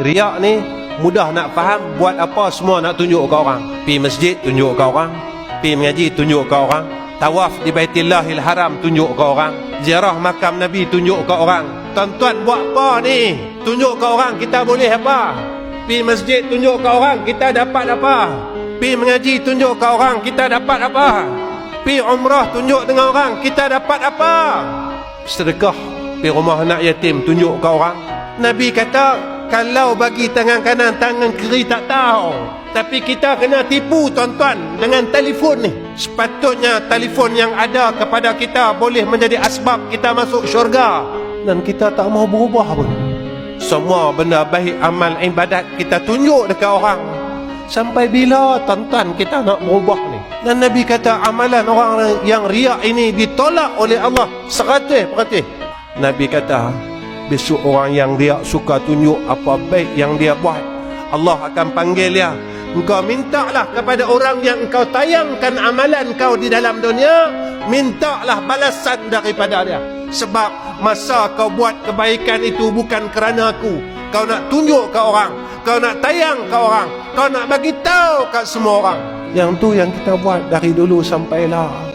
riak ni mudah nak faham. Buat apa semua nak tunjuk ke orang. Pi masjid tunjuk ke orang, pi mengaji tunjuk ke orang, tawaf di Baitillahil Haram tunjuk ke orang, ziarah makam Nabi tunjuk ke orang. Tuan-tuan buat apa ni? Tunjuk ke orang kita boleh apa? Pi masjid tunjuk ke orang kita dapat apa? Pi mengaji tunjuk ke orang kita dapat apa? Pi umrah tunjuk dengan orang kita dapat apa? Sedekah pi rumah anak yatim tunjuk ke orang. Nabi kata kalau bagi tangan kanan tangan kiri tak tahu, tapi kita kena tipu tuan-tuan dengan telefon ni. Sepatutnya telefon yang ada kepada kita boleh menjadi asbab kita masuk syurga, dan kita tak mau berubah pun. Semua benda baik amal ibadat kita tunjuk dekat orang. Sampai bila tuan-tuan kita nak berubah ni? Dan Nabi kata amalan orang yang riak ini ditolak oleh Allah 100%. Nabi kata besok orang yang riak suka tunjuk apa baik yang dia buat, Allah akan panggil dia. Engkau mintalah kepada orang yang engkau tayangkan amalan kau di dalam dunia, mintalah balasan daripada dia. Sebab masa kau buat kebaikan itu bukan kerana aku. Kau nak tunjuk ke orang, kau nak tayang ke orang, kau nak bagi tahu kat semua orang. Yang tu yang kita buat dari dulu sampai lah.